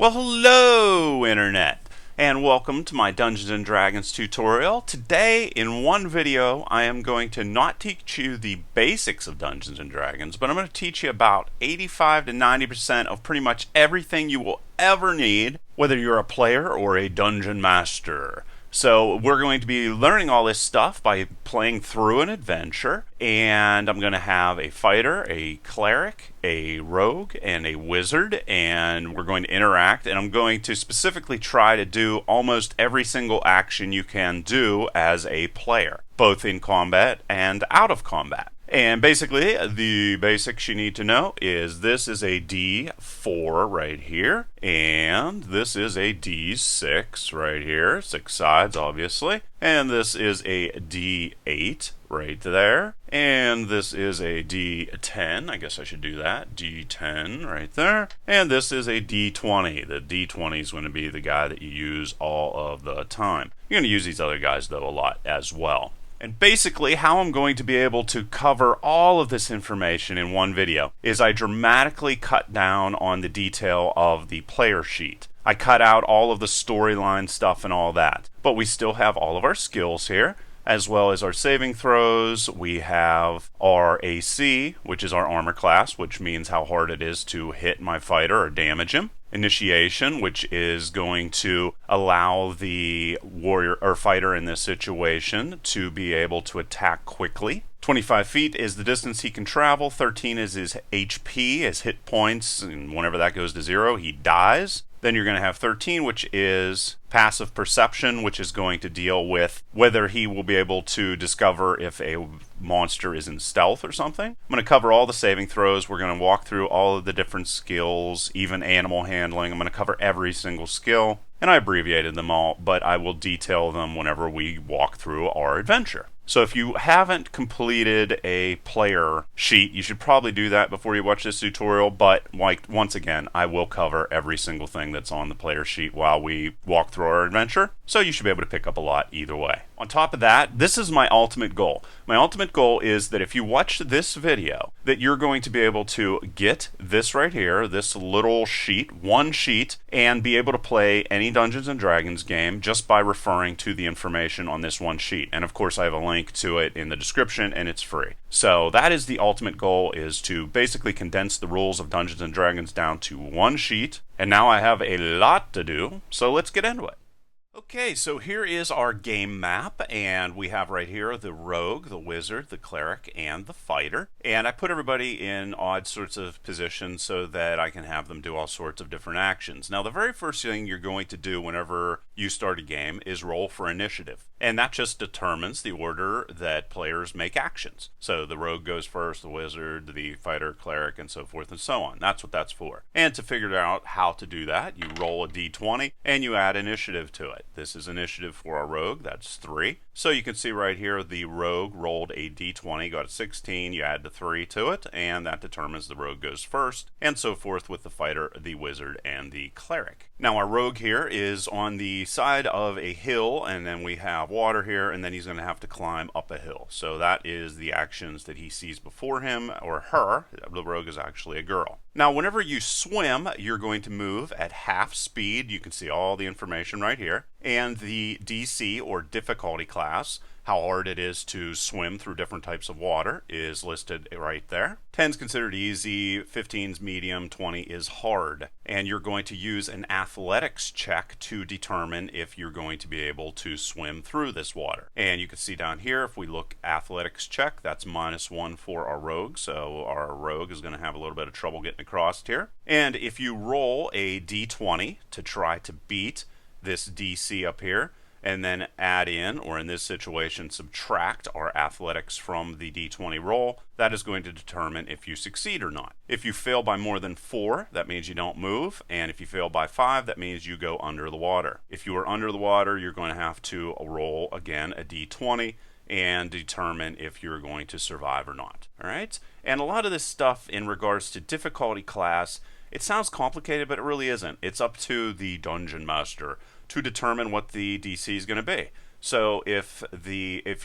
Well, hello, Internet, and welcome to my Dungeons & Dragons tutorial. Today, in one video, I am going to not teach you the basics of Dungeons & Dragons, but I'm going to teach you about 85 to 90% of pretty much everything you will ever need, whether you're a player or a dungeon master. So we're going to be learning all this stuff by playing through an adventure, and I'm going to have a fighter, a cleric, a rogue, and a wizard, and we're going to interact, and I'm going to specifically try to do almost every single action you can do as a player, both in combat and out of combat. And basically, the basics you need to know is this is a D4 right here, and this is a D6 right here, 6 sides obviously, and this is a D8 right there, and this is a D10, I guess I should do that, D10 right there, and this is a D20. The D20 is going to be the guy that you use all of the time. You're going to use these other guys though a lot as well. And basically, how I'm going to be able to cover all of this information in one video is I dramatically cut down on the detail of the player sheet. I cut out all of the storyline stuff and all that. But we still have all of our skills here, as well as our saving throws. We have our AC, which is our armor class, which means how hard it is to hit my fighter or damage him. Initiation, which is going to allow the warrior or fighter in this situation to be able to attack quickly. 25 feet is the distance he can travel. 13 is his HP, his hit points, and whenever that goes to 0, he dies. Then you're going to have 13, which is passive perception, which is going to deal with whether he will be able to discover if a monster is in stealth or something. I'm going to cover all the saving throws. We're going to walk through all of the different skills, even animal handling. I'm going to cover every single skill, and I abbreviated them all, but I will detail them whenever we walk through our adventure. So if you haven't completed a player sheet, you should probably do that before you watch this tutorial, but once again, I will cover every single thing that's on the player sheet while we walk through our adventure, so you should be able to pick up a lot either way. On top of that, this is my ultimate goal. My ultimate goal is that if you watch this video, that you're going to be able to get this right here, this little sheet, one sheet, and be able to play any Dungeons & Dragons game just by referring to the information on this one sheet. And of course, I have a link to it in the description, and it's free. So that is the ultimate goal, is to basically condense the rules of Dungeons & Dragons down to one sheet. And now I have a lot to do, so let's get into it. Okay, so here is our game map, and we have right here the rogue, the wizard, the cleric, and the fighter. And I put everybody in odd sorts of positions so that I can have them do all sorts of different actions. Now, the very first thing you're going to do whenever you start a game is roll for initiative. And that just determines the order that players make actions. So the rogue goes first, the wizard, the fighter, cleric, and so forth and so on. That's what that's for. And to figure out how to do that, you roll a d20 and you add initiative to it. This is initiative for our rogue, that's 3. So you can see right here the rogue rolled a d20, got a 16, you add the 3 to it, and that determines the rogue goes first, and so forth with the fighter, the wizard, and the cleric. Now our rogue here is on the side of a hill, and then we have water here, and then he's going to have to climb up a hill. So that is the actions that he sees before him, or her. The rogue is actually a girl. Now whenever you swim, you're going to move at half speed. You can see all the information right here. And the DC, or difficulty class, how hard it is to swim through different types of water, is listed right there. 10's considered easy, 15's medium, 20 is hard. And you're going to use an athletics check to determine if you're going to be able to swim through this water. And you can see down here, if we look athletics check, that's -1 for our rogue. So our rogue is going to have a little bit of trouble getting across here. And if you roll a d20 to try to beat this DC up here, and then add in, or in this situation, subtract our athletics from the d20 roll, that is going to determine if you succeed or not. If you fail by more than 4, that means you don't move, and if you fail by 5, that means you go under the water. If you are under the water, you're going to have to roll again a d20 and determine if you're going to survive or not. All right? And a lot of this stuff in regards to difficulty class, it sounds complicated, but it really isn't. It's up to the dungeon master to determine what the DC is going to be. So if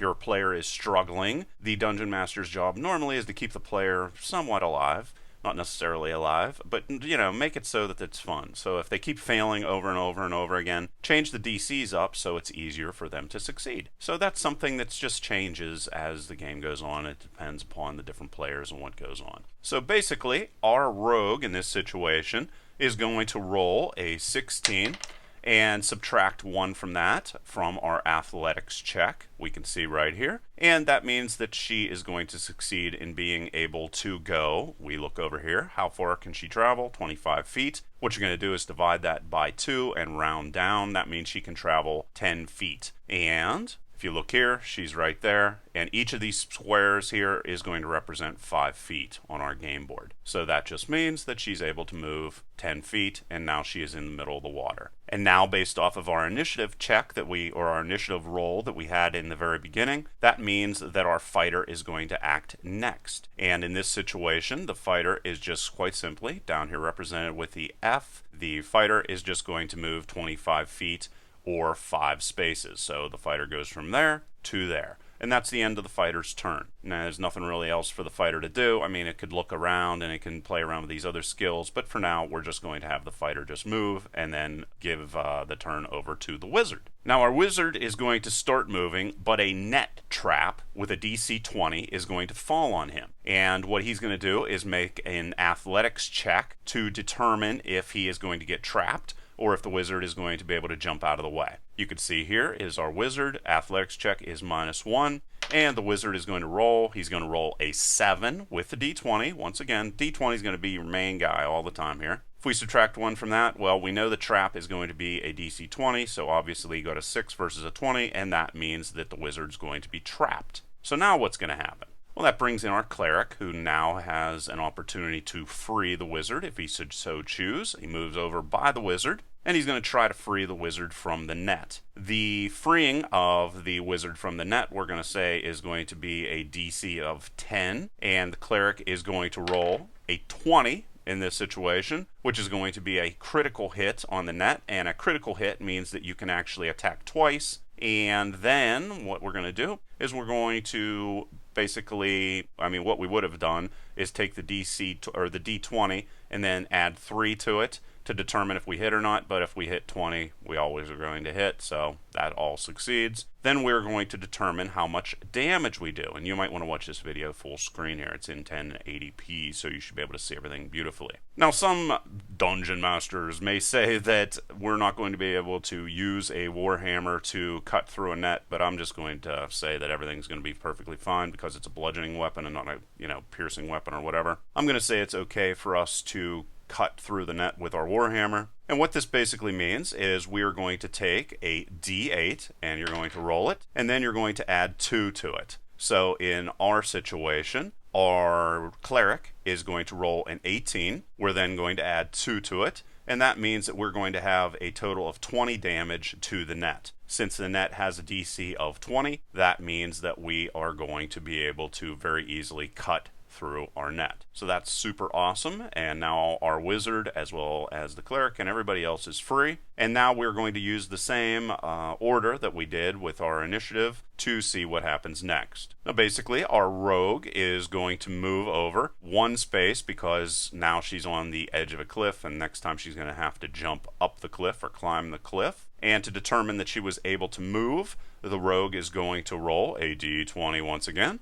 your player is struggling, the dungeon master's job normally is to keep the player somewhat alive. not necessarily alive, but you know, make it so that it's fun. So if they keep failing over and over and over again, change the DCs up so it's easier for them to succeed. So that's something that just changes as the game goes on. It depends upon the different players and what goes on. So basically, our rogue in this situation is going to roll a 16 and subtract 1 from that from our athletics check. We can see right here. And that means that she is going to succeed in being able to go. We look over here. How far can she travel? 25 feet. What you're going to do is divide that by 2 and round down. That means she can travel 10 feet. And if you look here, she's right there, and each of these squares here is going to represent 5 feet on our game board. So that just means that she's able to move 10 feet, and now she is in the middle of the water. And now, based off of our initiative check or our initiative roll that we had in the very beginning, that means that our fighter is going to act next. And in this situation, the fighter is just quite simply, down here represented with the F, the fighter is just going to move 25 feet or 5 spaces. So the fighter goes from there to there. And that's the end of the fighter's turn. Now, there's nothing really else for the fighter to do. I mean, it could look around and it can play around with these other skills, but for now, we're just going to have the fighter just move and then give the turn over to the wizard. Now, our wizard is going to start moving, but a net trap with a DC 20 is going to fall on him. And what he's going to do is make an athletics check to determine if he is going to get trapped or if the wizard is going to be able to jump out of the way. You can see here is our wizard. Athletics check is -1, and the wizard is going to roll. He's going to roll a 7 with the D20. Once again, D20 is going to be your main guy all the time here. If we subtract 1 from that, well, we know the trap is going to be a DC 20, so obviously you got a 6 versus a 20, and that means that the wizard's going to be trapped. So now what's going to happen? Well, that brings in our cleric, who now has an opportunity to free the wizard if he should so choose. He moves over by the wizard, and he's going to try to free the wizard from the net. The freeing of the wizard from the net, we're going to say, is going to be a DC of 10, and the cleric is going to roll a 20 in this situation, which is going to be a critical hit on the net, and a critical hit means that you can actually attack twice. And then what we're going to do is we're going to basically, what we would have done is take the DC or the D20 and then add 3 to it to determine if we hit or not. But if we hit 20, we always are going to hit, so that all succeeds. Then we're going to determine how much damage we do, and you might want to watch this video full screen here. It's in 1080p, so you should be able to see everything beautifully. Now, some dungeon masters may say that we're not going to be able to use a warhammer to cut through a net, but I'm just going to say that everything's going to be perfectly fine because it's a bludgeoning weapon and not a piercing weapon or whatever. I'm going to say it's okay for us to cut through the net with our warhammer. And what this basically means is we are going to take a D8 and you're going to roll it, and then you're going to add 2 to it. So in our situation, our cleric is going to roll an 18. We're then going to add 2 to it, and that means that we're going to have a total of 20 damage to the net. Since the net has a DC of 20, that means that we are going to be able to very easily cut through our net. So that's super awesome, and now our wizard as well as the cleric and everybody else is free. And now we're going to use the same order that we did with our initiative to see what happens next. Now basically our rogue is going to move over 1 space because now she's on the edge of a cliff, and next time she's going to have to jump up the cliff or climb the cliff. And to determine that she was able to move, the rogue is going to roll a D20 once again.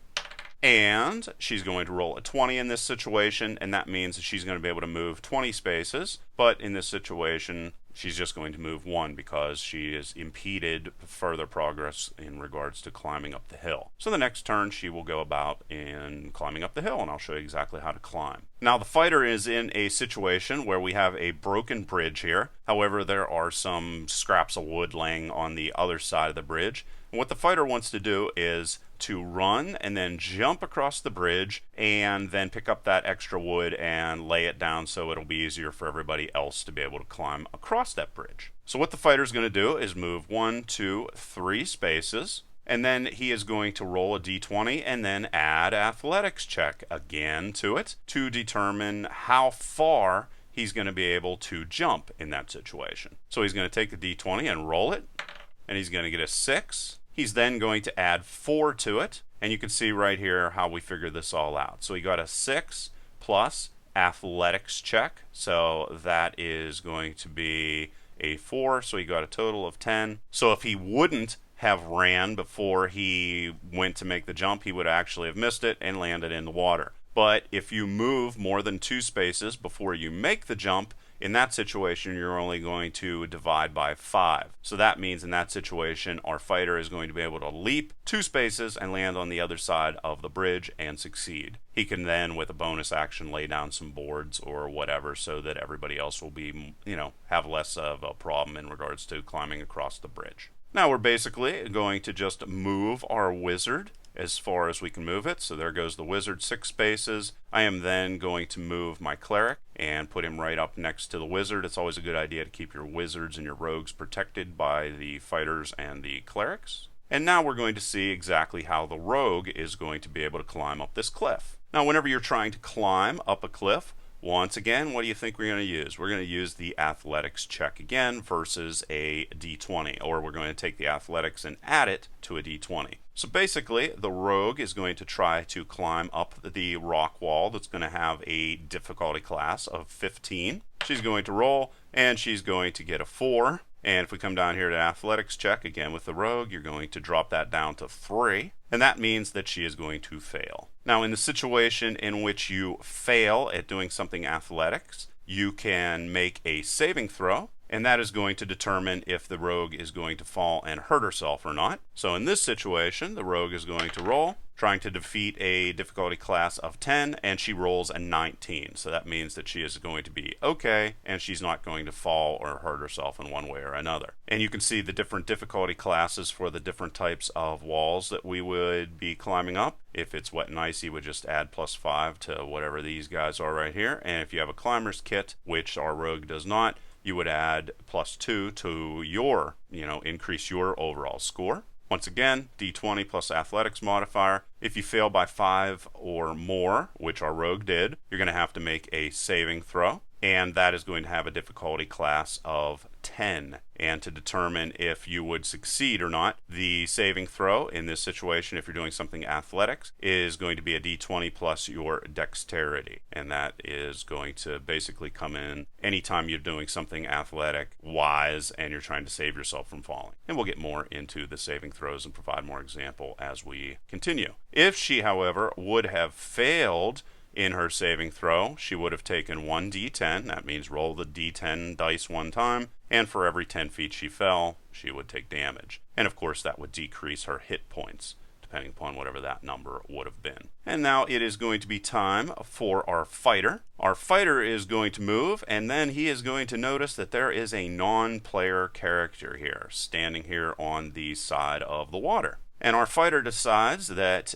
And she's going to roll a 20 in this situation, and that means that she's going to be able to move 20 spaces. But in this situation, she's just going to move 1 because she is impeded further progress in regards to climbing up the hill. So the next turn, she will go about in climbing up the hill, and I'll show you exactly how to climb. Now, the fighter is in a situation where we have a broken bridge here. However, there are some scraps of wood laying on the other side of the bridge. And what the fighter wants to do is to run and then jump across the bridge and then pick up that extra wood and lay it down so it'll be easier for everybody else to be able to climb across that bridge. So what the fighter's going to do is move 1, 2, 3 spaces, and then he is going to roll a d20 and then add athletics check again to it to determine how far he's going to be able to jump in that situation. So he's going to take the d20 and roll it, and he's going to get a 6. He's then going to add 4 to it, and you can see right here how we figured this all out. So he got a 6 plus athletics check. So that is going to be a 4, so he got a total of 10. So if he wouldn't have ran before he went to make the jump, he would actually have missed it and landed in the water. But if you move more than 2 spaces before you make the jump, in that situation, you're only going to divide by 5. So that means in that situation, our fighter is going to be able to leap 2 spaces and land on the other side of the bridge and succeed. He can then, with a bonus action, lay down some boards or whatever so that everybody else will be, have less of a problem in regards to climbing across the bridge. Now we're basically going to just move our wizard as far as we can move it. So there goes the wizard 6 spaces. I am then going to move my cleric and put him right up next to the wizard. It's always a good idea to keep your wizards and your rogues protected by the fighters and the clerics. And now we're going to see exactly how the rogue is going to be able to climb up this cliff. Now whenever you're trying to climb up a cliff, once again, what do you think we're going to use? We're going to use the athletics check again versus a d20, or we're going to take the athletics and add it to a d20. So basically, the rogue is going to try to climb up the rock wall that's going to have a difficulty class of 15. She's going to roll, and she's going to get a 4. And if we come down here to athletics check, again with the rogue, you're going to drop that down to 3. And that means that she is going to fail. Now, in the situation in which you fail at doing something athletics, you can make a saving throw, and that is going to determine if the rogue is going to fall and hurt herself or not. So in this situation, the rogue is going to roll, trying to defeat a difficulty class of 10, and she rolls a 19. So that means that she is going to be okay, and she's not going to fall or hurt herself in one way or another. And you can see the different difficulty classes for the different types of walls that we would be climbing up. If it's wet and icy, we just add +5 to whatever these guys are right here. And if you have a climber's kit, which our rogue does not, you would add +2 to your, increase your overall score. Once again, d20 plus athletics modifier. If you fail by 5 or more, which our rogue did, you're going to have to make a saving throw, and that is going to have a difficulty class of 10. And to determine if you would succeed or not, the saving throw in this situation, if you're doing something athletics, is going to be a d20 plus your dexterity. And that is going to basically come in anytime you're doing something athletic wise and you're trying to save yourself from falling. And we'll get more into the saving throws and provide more example as we continue. If she, however, would have failed in her saving throw, she would have taken 1d10. That means roll the d10 dice one time, and for every 10 feet she fell, she would take damage. And of course, that would decrease her hit points, depending upon whatever that number would have been. And now it is going to be time for our fighter. Our fighter is going to move, and then he is going to notice that there is a non-player character here, standing here on the side of the water. And our fighter decides that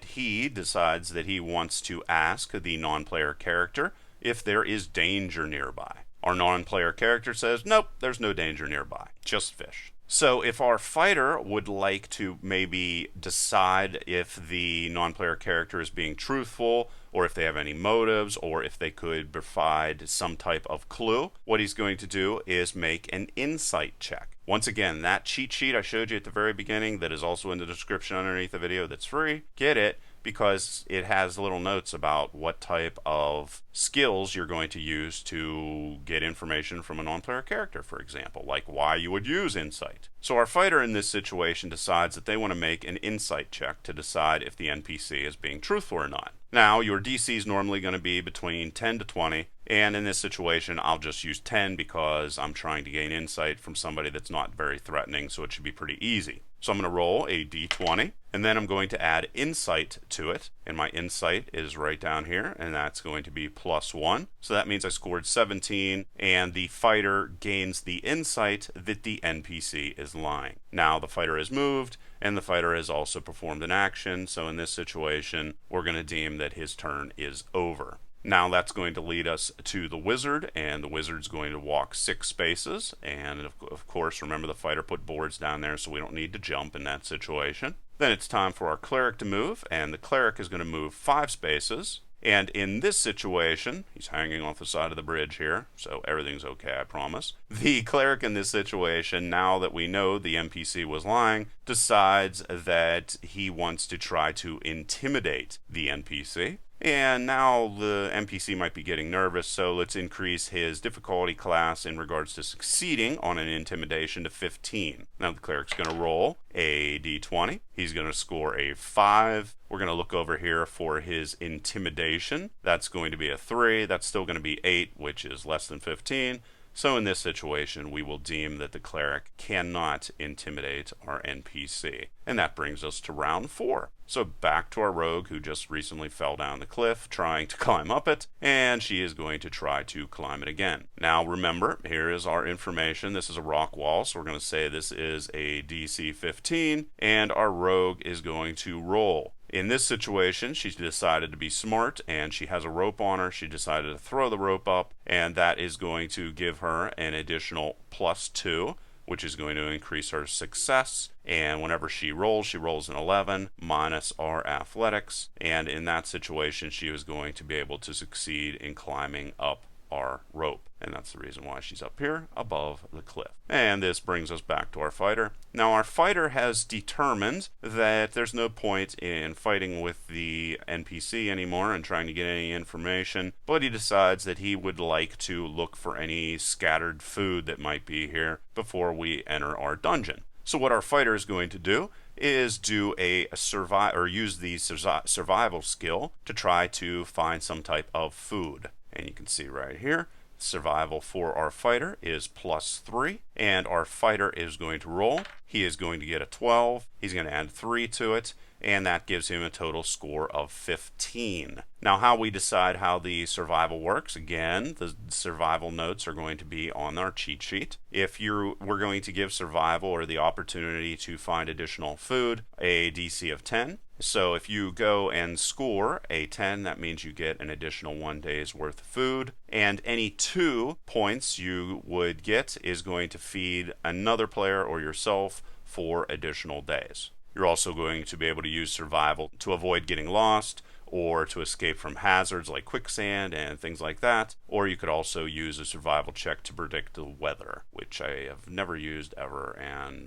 he wants to ask the non-player character if there is danger nearby. Our non-player character says, nope, there's no danger nearby, just fish. So if our fighter would like to maybe decide if the non-player character is being truthful, or if they have any motives, or if they could provide some type of clue, what he's going to do is make an insight check. Once again, that cheat sheet I showed you at the very beginning that is also in the description underneath the video that's free, get it, because it has little notes about what type of skills you're going to use to get information from a non-player character, for example, like why you would use insight. So our fighter in this situation decides that they want to make an insight check to decide if the NPC is being truthful or not. Now, your DC is normally going to be between 10 to 20, and in this situation, I'll just use 10 because I'm trying to gain insight from somebody that's not very threatening, so it should be pretty easy. So I'm going to roll a d20, and then I'm going to add insight to it, and my insight is right down here, and that's going to be +1. So that means I scored 17, and the fighter gains the insight that the NPC is lying. Now the fighter has moved, and the fighter has also performed an action, so in this situation, we're going to deem that his turn is over. Now that's going to lead us to the wizard, and the wizard's going to walk 6 spaces, and of course, remember the fighter put boards down there, so we don't need to jump in that situation. Then it's time for our cleric to move, and the cleric is going to move 5 spaces. And in this situation, he's hanging off the side of the bridge here, so everything's okay, I promise. The cleric in this situation, now that we know the NPC was lying, decides that he wants to try to intimidate the NPC. And now the NPC might be getting nervous, so let's increase his difficulty class in regards to succeeding on an intimidation to 15. Now the cleric's going to roll a d20. He's going to score a 5. We're going to look over here for his intimidation. That's going to be a 3. That's still going to be 8, which is less than 15. So in this situation, we will deem that the cleric cannot intimidate our NPC. And that brings us to round 4. So back to our rogue who just recently fell down the cliff trying to climb up it, and she is going to try to climb it again. Now remember, here is our information. This is a rock wall, so we're going to say this is a DC 15, and our rogue is going to roll. In this situation, she's decided to be smart, and she has a rope on her. She decided to throw the rope up, and that is going to give her an additional +2, which is going to increase her success. And whenever she rolls an 11 minus our athletics. And in that situation, she is going to be able to succeed in climbing up our rope. And that's the reason why she's up here above the cliff. And this brings us back to our fighter. Now our fighter has determined that there's no point in fighting with the NPC anymore and trying to get any information, but he decides that he would like to look for any scattered food that might be here before we enter our dungeon. So what our fighter is going to do is do a use the survival skill to try to find some type of food. And you can see right here, survival for our fighter is +3, and our fighter is going to roll. He is going to get a 12. He's going to add 3 to it, and that gives him a total score of 15. Now, how we decide how the survival works, again, the survival notes are going to be on our cheat sheet. We're going to give survival, or the opportunity to find additional food, a DC of 10. So if you go and score a 10, that means you get an additional 1 day's worth of food. And any 2 points you would get is going to feed another player or yourself for additional days. You're also going to be able to use survival to avoid getting lost, or to escape from hazards like quicksand and things like that. Or you could also use a survival check to predict the weather, which I have never used ever,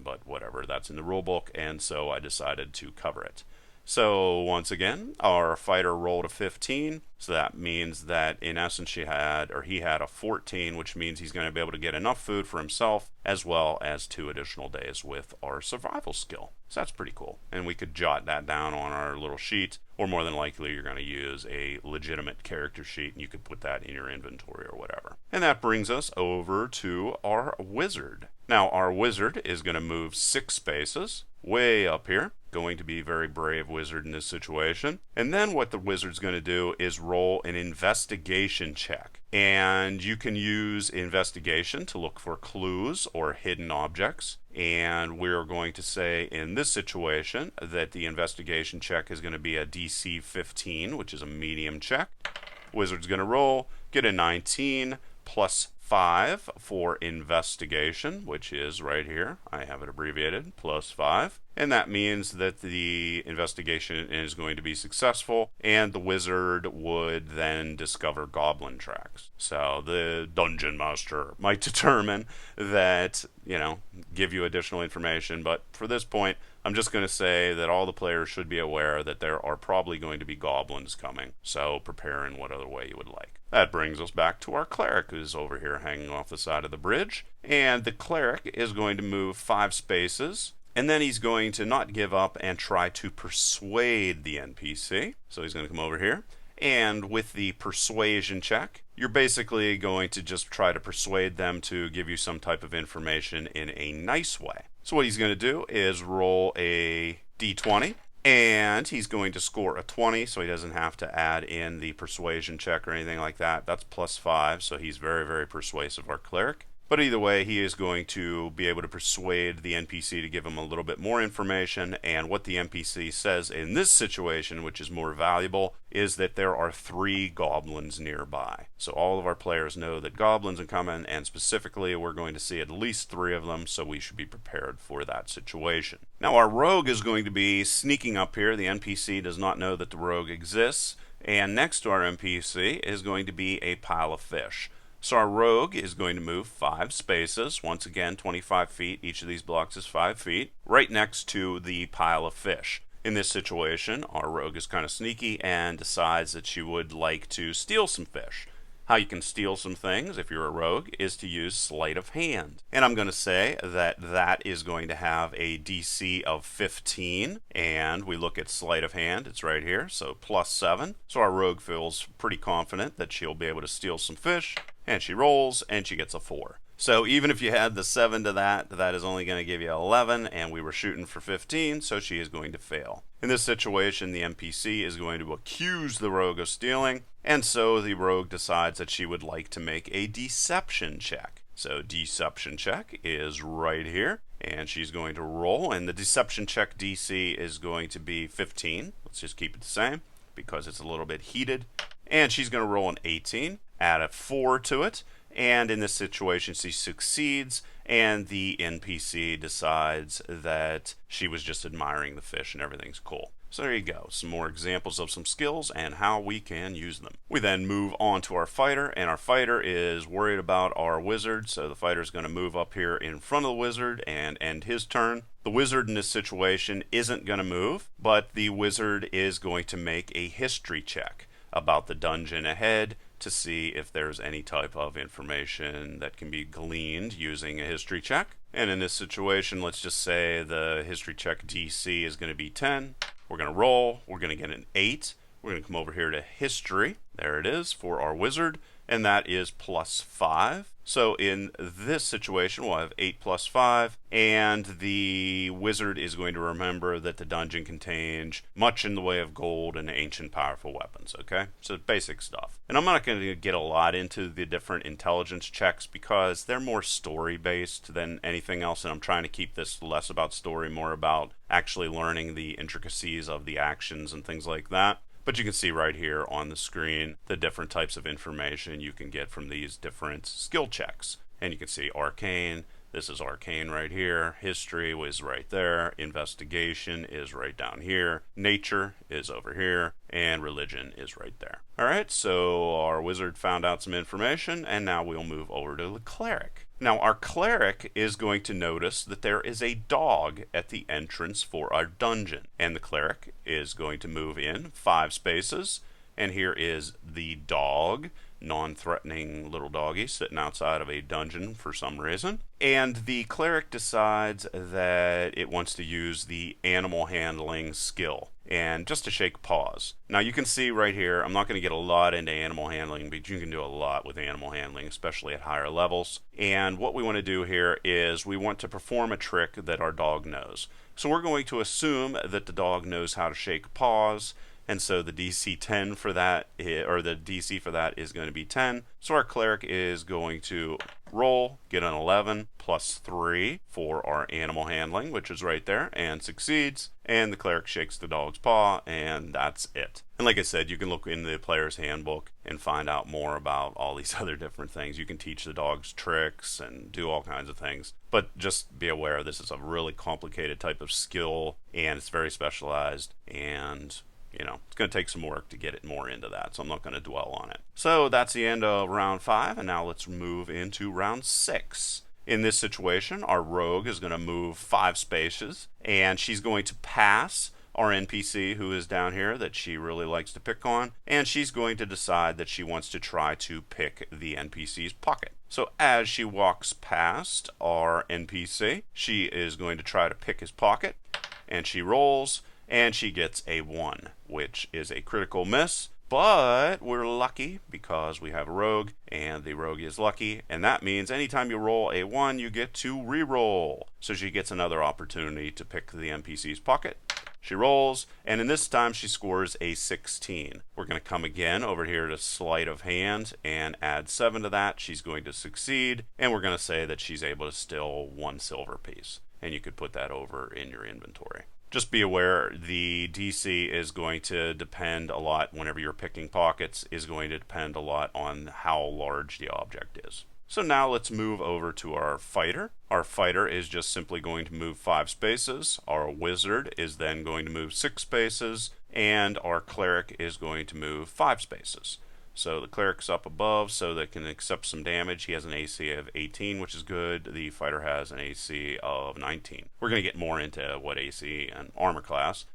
but whatever, that's in the rulebook, and so I decided to cover it. So once again, our fighter rolled a 15, so that means that in essence he had a 14, which means he's going to be able to get enough food for himself as well as 2 additional days with our survival skill. So that's pretty cool. And we could jot that down on our little sheet, or more than likely you're going to use a legitimate character sheet and you could put that in your inventory or whatever. And that brings us over to our wizard. Now our wizard is going to move 6 spaces way up here. Going to be a very brave wizard in this situation. And then what the wizard's going to do is roll an investigation check. And you can use investigation to look for clues or hidden objects. And we're going to say in this situation that the investigation check is going to be a DC 15, which is a medium check. Wizard's going to roll, get a 19 plus 5 for investigation, which is right here. I have it abbreviated, +5. And that means that the investigation is going to be successful, and the wizard would then discover goblin tracks. So the dungeon master might determine that, give you additional information, but for this point, I'm just going to say that all the players should be aware that there are probably going to be goblins coming, so prepare in what other way you would like. That brings us back to our cleric, who's over here hanging off the side of the bridge, and the cleric is going to move 5 spaces, and then he's going to not give up and try to persuade the NPC. So he's going to come over here, and with the persuasion check, you're basically going to just try to persuade them to give you some type of information in a nice way. So what he's going to do is roll a d20, and he's going to score a 20, so he doesn't have to add in the persuasion check or anything like that. That's +5, so he's very, very persuasive, our cleric. But either way, he is going to be able to persuade the NPC to give him a little bit more information, and what the NPC says in this situation, which is more valuable, is that there are 3 goblins nearby. So all of our players know that goblins are coming, and specifically we're going to see at least 3 of them, so we should be prepared for that situation. Now our rogue is going to be sneaking up here. The NPC does not know that the rogue exists, and next to our NPC is going to be a pile of fish. So our rogue is going to move 5 spaces, once again 25 feet, each of these blocks is 5 feet, right next to the pile of fish. In this situation, our rogue is kind of sneaky and decides that she would like to steal some fish. How you can steal some things if you're a rogue is to use Sleight of Hand. And I'm going to say that that is going to have a DC of 15. And we look at Sleight of Hand, it's right here, so +7. So our rogue feels pretty confident that she'll be able to steal some fish. And she rolls, and she gets a 4. So even if you had the 7 to that, that is only going to give you 11, and we were shooting for 15, so she is going to fail. In this situation, the NPC is going to accuse the rogue of stealing, and so the rogue decides that she would like to make a deception check. So deception check is right here, and she's going to roll, and the deception check DC is going to be 15. Let's just keep it the same because it's a little bit heated. And she's going to roll an 18, add a 4 to it. And in this situation, she succeeds, and the NPC decides that she was just admiring the fish and everything's cool. So there you go, some more examples of some skills and how we can use them. We then move on to our fighter, and our fighter is worried about our wizard, so the fighter is going to move up here in front of the wizard and end his turn. The wizard in this situation isn't going to move, but the wizard is going to make a history check about the dungeon ahead to see if there's any type of information that can be gleaned using a history check. And in this situation, let's just say the history check DC is going to be 10. We're going to roll. We're going to get an 8. We're going to come over here to history. There it is for our wizard, and that is +5. So in this situation, we'll have 8 + 5, and the wizard is going to remember that the dungeon contains much in the way of gold and ancient powerful weapons, okay? So basic stuff. And I'm not going to get a lot into the different intelligence checks because they're more story-based than anything else, and I'm trying to keep this less about story, more about actually learning the intricacies of the actions and things like that. But you can see right here on the screen the different types of information you can get from these different skill checks. And you can see arcane, this is arcane right here, history was right there, investigation is right down here, nature is over here, and religion is right there. Alright, so our wizard found out some information, and now we'll move over to the cleric. Now our cleric is going to notice that there is a dog at the entrance for our dungeon, and the cleric is going to move in 5 spaces, and here is the dog, non-threatening little doggy sitting outside of a dungeon for some reason. And the cleric decides that it wants to use the animal handling skill, and just to shake paws. Now you can see right here, I'm not going to get a lot into animal handling, but you can do a lot with animal handling, especially at higher levels. And what we want to do here is we want to perform a trick that our dog knows. So we're going to assume that the dog knows how to shake paws, and so the DC 10 for that, or the DC for that is going to be 10. So our cleric is going to roll, get an 11, +3 for our animal handling, which is right there, and succeeds. And the cleric shakes the dog's paw, and that's it. And like I said, you can look in the player's handbook and find out more about all these other different things. You can teach the dogs tricks and do all kinds of things. But just be aware, this is a really complicated type of skill, and it's very specialized, and you know, it's going to take some work to get it more into that, so I'm not going to dwell on it. So that's the end of round 5, and now let's move into round 6. In this situation, our rogue is going to move 5 spaces, and she's going to pass our NPC who is down here that she really likes to pick on, and she's going to decide that she wants to try to pick the NPC's pocket. So as she walks past our NPC, she is going to try to pick his pocket, and she rolls, and she gets a 1, which is a critical miss, but we're lucky because we have a rogue, and the rogue is lucky, and that means anytime you roll a 1, you get to re-roll. So she gets another opportunity to pick the NPC's pocket. She rolls, and in this time she scores a 16. We're going to come again over here to Sleight of Hand and add 7 to that. She's going to succeed, and we're going to say that she's able to steal 1 silver piece, and you could put that over in your inventory. Just be aware, the DC is going to depend a lot, whenever you're picking pockets, is going to depend a lot on how large the object is. So now let's move over to our fighter. Our fighter is just simply going to move 5 spaces. Our wizard is then going to move 6 spaces, and our cleric is going to move 5 spaces. So the Cleric's up above so they can accept some damage. He has an AC of 18, which is good. The Fighter has an AC of 19. We're going to get more into what AC and armor class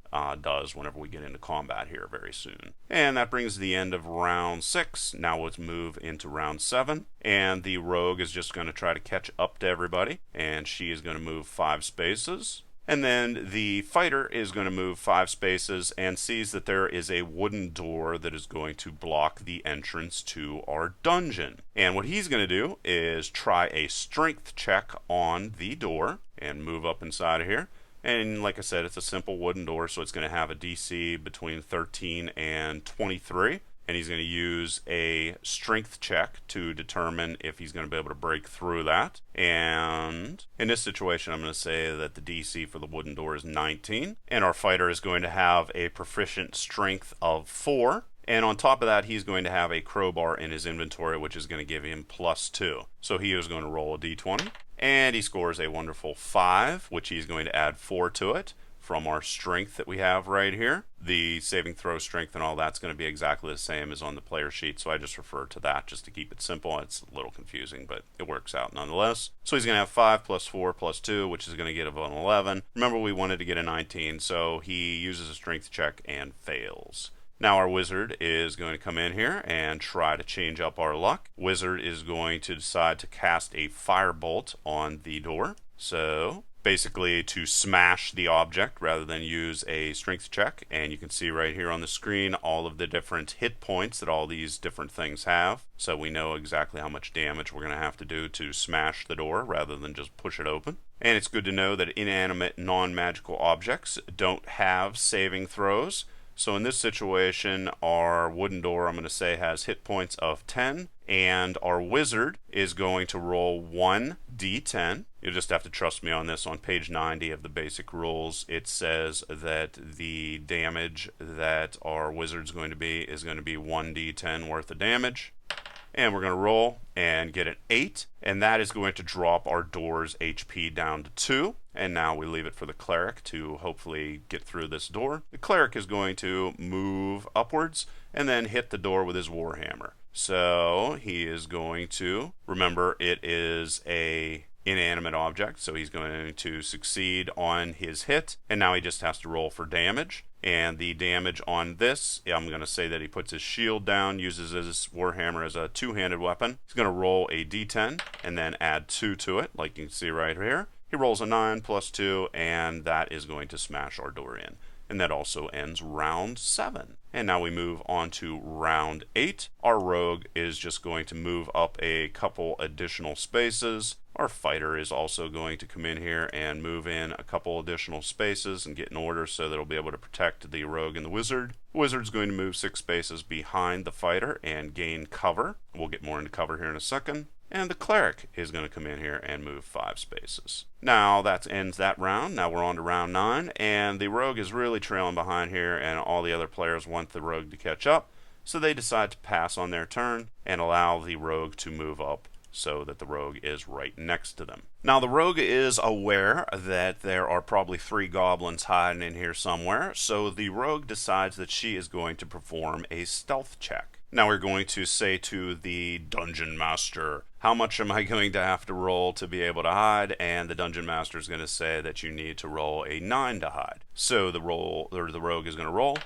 does whenever we get into combat here very soon. And that brings the end of round 6. Now let's move into round 7. And the Rogue is just going to try to catch up to everybody. And she is going to move 5 spaces. And then the Fighter is going to move 5 spaces and sees that there is a wooden door that is going to block the entrance to our dungeon. And what he's going to do is try a strength check on the door and move up inside of here. And like I said, it's a simple wooden door, so it's going to have a DC between 13 and 23. And he's going to use a strength check to determine if he's going to be able to break through that. And in this situation, I'm going to say that the DC for the wooden door is 19. And our Fighter is going to have a proficient strength of 4. And on top of that, he's going to have a crowbar in his inventory, which is going to give him +2. So he is going to roll a d20. And he scores a wonderful 5, which he's going to add 4 to it from our strength that we have right here. The saving throw strength and all that's going to be exactly the same as on the player sheet, so I just refer to that just to keep it simple. It's a little confusing, but it works out nonetheless. So he's going to have 5 plus 4 plus 2, which is going to get an 11. Remember, we wanted to get a 19, so he uses a strength check and fails. Now our Wizard is going to come in here and try to change up our luck. Wizard is going to decide to cast a firebolt on the door. So basically to smash the object rather than use a strength check. And you can see right here on the screen all of the different hit points that all these different things have. So we know exactly how much damage we're going to have to do to smash the door rather than just push it open. And it's good to know that inanimate non-magical objects don't have saving throws. So in this situation, our wooden door, I'm going to say, has hit points of 10, and our Wizard is going to roll 1d10. You'll just have to trust me on this. On page 90 of the basic rules, it says that the damage that our Wizard's going to be is going to be 1d10 worth of damage. And we're going to roll and get an 8, and that is going to drop our door's HP down to 2. And now we leave it for the Cleric to hopefully get through this door. The Cleric is going to move upwards and then hit the door with his Warhammer. So he is going to, remember, it is a inanimate object, so he's going to succeed on his hit, and now he just has to roll for damage. And the damage on this, I'm going to say that he puts his shield down, uses his Warhammer as a two-handed weapon. He's going to roll a d10 and then add 2 to it, like you can see right here. He rolls a 9 plus 2, and that is going to smash our door in. And that also ends round 7. And now we move on to round 8. Our Rogue is just going to move up a couple additional spaces. Our Fighter is also going to come in here and move in a couple additional spaces and get in order so that it'll be able to protect the Rogue and the Wizard. The Wizard's going to move 6 spaces behind the Fighter and gain cover. We'll get more into cover here in a second. And the Cleric is going to come in here and move 5 spaces. Now that ends that round. Now we're on to round 9, and the Rogue is really trailing behind here, and all the other players want the Rogue to catch up, so they decide to pass on their turn and allow the Rogue to move up so that the Rogue is right next to them. Now the Rogue is aware that there are probably 3 goblins hiding in here somewhere, so the Rogue decides that she is going to perform a stealth check. Now we're going to say to the Dungeon Master, how much am I going to have to roll to be able to hide? And the Dungeon Master is going to say that you need to roll a 9 to hide. So the Rogue is going to roll,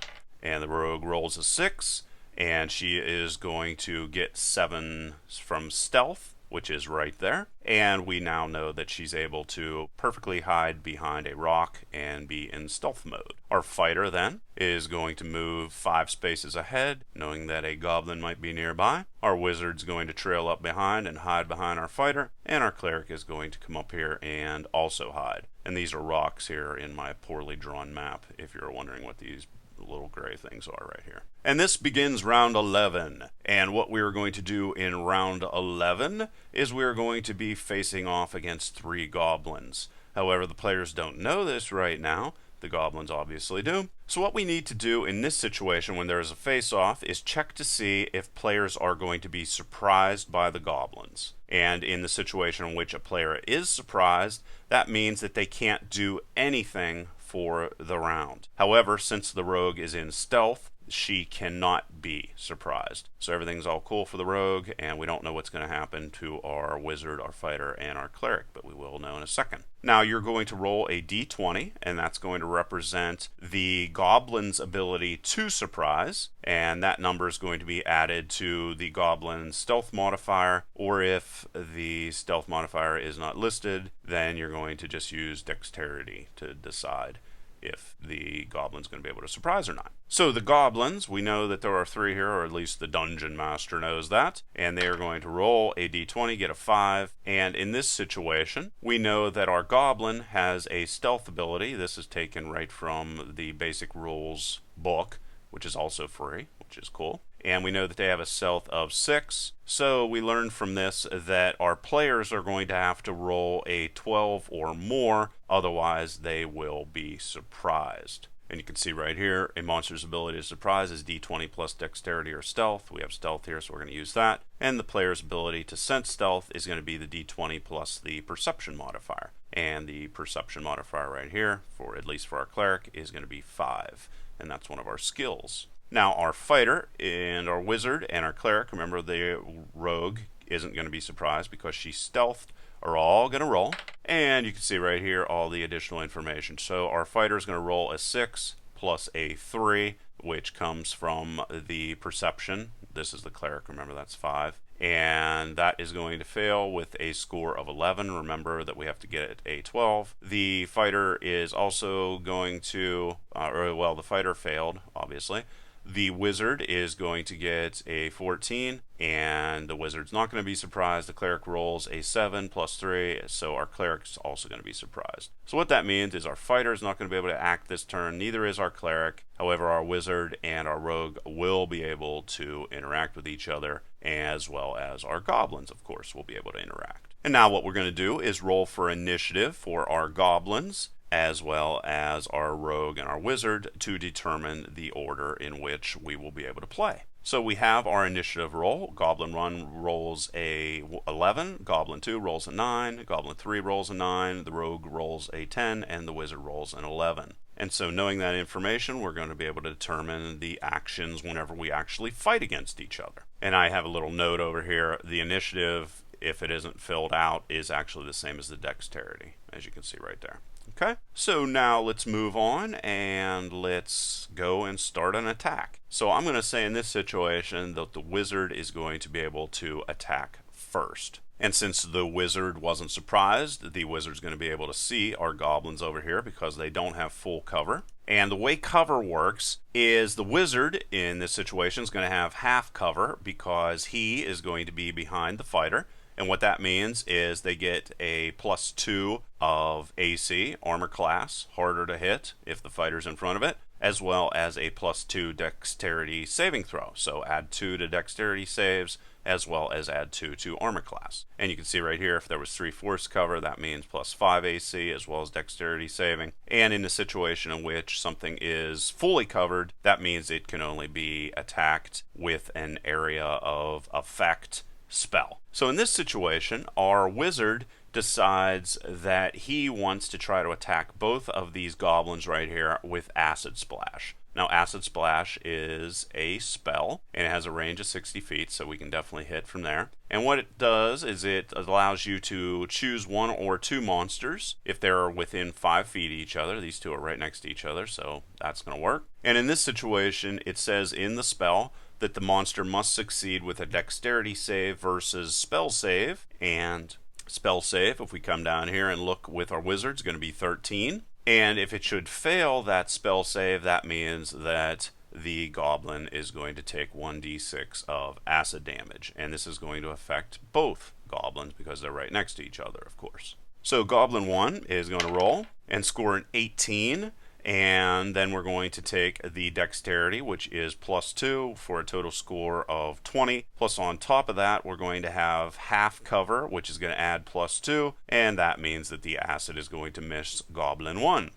and the Rogue rolls a 6, and she is going to get 7 from stealth, which is right there. And we now know that she's able to perfectly hide behind a rock and be in stealth mode. Our Fighter then is going to move 5 spaces ahead, knowing that a goblin might be nearby. Our Wizard's going to trail up behind and hide behind our Fighter, and our Cleric is going to come up here and also hide. And these are rocks here in my poorly drawn map, if you're wondering what these little gray things are right here. And this begins round 11. And what we're going to do in round 11 is we're going to be facing off against 3 goblins. However, the players don't know this right now. The goblins obviously do. So what we need to do in this situation when there is a face-off is check to see if players are going to be surprised by the goblins. And in the situation in which a player is surprised, that means that they can't do anything for the round. However, since the Rogue is in stealth, she cannot be surprised. So everything's all cool for the rogue, and we don't know what's going to happen to our wizard, our fighter, and our cleric, but we will know in a second. Now you're going to roll a d20, and that's going to represent the goblin's ability to surprise, and that number is going to be added to the goblin's stealth modifier, or if the stealth modifier is not listed, then you're going to just use dexterity to decide if the goblin's going to be able to surprise or not. So the goblins, we know that there are 3 here, or at least the dungeon master knows that, and they are going to roll a d20, get a 5, and in this situation, we know that our goblin has a stealth ability. This is taken right from the basic rules book, which is also free, which is cool. And we know that they have a stealth of 6. So we learned from this that our players are going to have to roll a 12 or more, otherwise they will be surprised. And you can see right here, a monster's ability to surprise is d20 plus dexterity or stealth. We have stealth here, so we're going to use that. And the player's ability to sense stealth is going to be the d20 plus the perception modifier. And the perception modifier right here, for at least for our cleric, is going to be 5. And that's one of our skills. Now our fighter and our wizard and our cleric, remember the rogue isn't going to be surprised because she's stealthed, are all going to roll. And you can see right here all the additional information. So our fighter is going to roll a 6 plus a 3, which comes from the perception. This is the cleric, remember that's 5. And that is going to fail with a score of 11. Remember that we have to get a 12. The fighter is also going to, the fighter failed, obviously. The wizard is going to get a 14, and the wizard's not going to be surprised. The cleric rolls a 7 plus 3, so our cleric's also going to be surprised. So what that means is our fighter is not going to be able to act this turn, neither is our cleric. However, our wizard and our rogue will be able to interact with each other, as well as our goblins, of course, will be able to interact. And now what we're going to do is roll for initiative for our goblins, as well as our rogue and our wizard, to determine the order in which we will be able to play. So we have our initiative roll. Goblin 1 rolls a 11, Goblin 2 rolls a 9, Goblin 3 rolls a 9, the rogue rolls a 10, and the wizard rolls an 11. And so knowing that information, we're going to be able to determine the actions whenever we actually fight against each other. And I have a little note over here. The initiative, if it isn't filled out, is actually the same as the dexterity, as you can see right there. Okay, so now let's move on and let's go and start an attack. So I'm going to say in this situation that the wizard is going to be able to attack first. And since the wizard wasn't surprised, the wizard's going to be able to see our goblins over here because they don't have full cover. And the way cover works is the wizard in this situation is going to have half cover because he is going to be behind the fighter. And what that means is they get a +2 of AC, armor class, harder to hit if the fighter's in front of it, as well as a +2 dexterity saving throw. So add 2 to dexterity saves, as well as add 2 to armor class. And you can see right here, if there was 3/4 cover, that means +5 AC, as well as dexterity saving. And in a situation in which something is fully covered, that means it can only be attacked with an area of effect spell. So in this situation, our wizard decides that he wants to try to attack both of these goblins right here with Acid Splash. Now, Acid Splash is a spell, and it has a range of 60 feet, so we can definitely hit from there. And what it does is it allows you to choose 1 or 2 monsters if they're within 5 feet of each other. These two are right next to each other, so that's going to work. And in this situation, it says in the spell that the monster must succeed with a dexterity save versus spell save. And spell save, if we come down here and look with our wizard, is going to be 13. And if it should fail that spell save, that means that the goblin is going to take 1d6 of acid damage. And this is going to affect both goblins because they're right next to each other, of course. So Goblin 1 is going to roll and score an 18. And then we're going to take the dexterity, which is +2 for a total score of 20. Plus on top of that, we're going to have half cover, which is going to add +2. And that means that the acid is going to miss Goblin 1.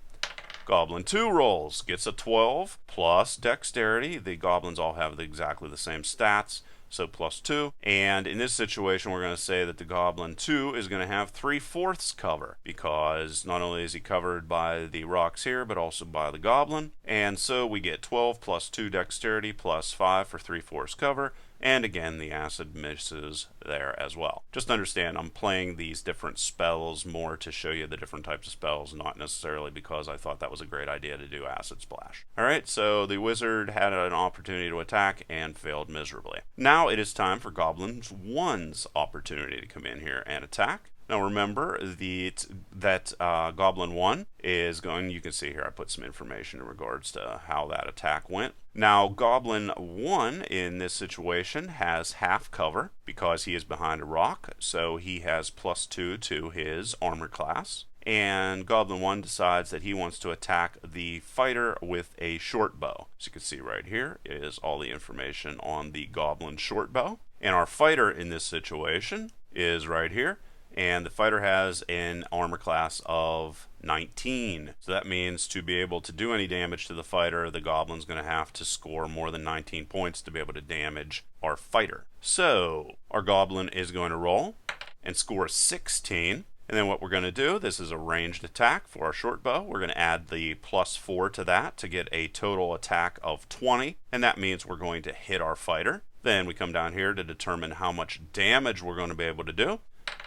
Goblin 2 rolls, gets a 12 plus dexterity. The goblins all have exactly the same stats. so +2. And in this situation, we're going to say that the Goblin 2 is going to have 3/4 cover, because not only is he covered by the rocks here, but also by the Goblin. And so we get 12 plus 2 dexterity plus 5 for 3/4 cover. And again, the acid misses there as well. Just understand, I'm playing these different spells more to show you the different types of spells, not necessarily because I thought that was a great idea to do acid splash. Alright, so the wizard had an opportunity to attack and failed miserably. Now it is time for Goblin 1's opportunity to come in here and attack. Now remember that Goblin 1 is going, you can see here I put some information in regards to how that attack went. Now Goblin 1 in this situation has half cover because he is behind a rock, so he has +2 to his armor class. And Goblin 1 decides that he wants to attack the fighter with a short bow. So you can see right here is all the information on the Goblin short bow. And our fighter in this situation is right here. And the fighter has an armor class of 19. So that means to be able to do any damage to the fighter, the Goblin's going to have to score more than 19 points to be able to damage our fighter. So our Goblin is going to roll and score 16. And then what we're going to do, this is a ranged attack for our short bow. We're going to add the +4 to that to get a total attack of 20. And that means we're going to hit our fighter. Then we come down here to determine how much damage we're going to be able to do.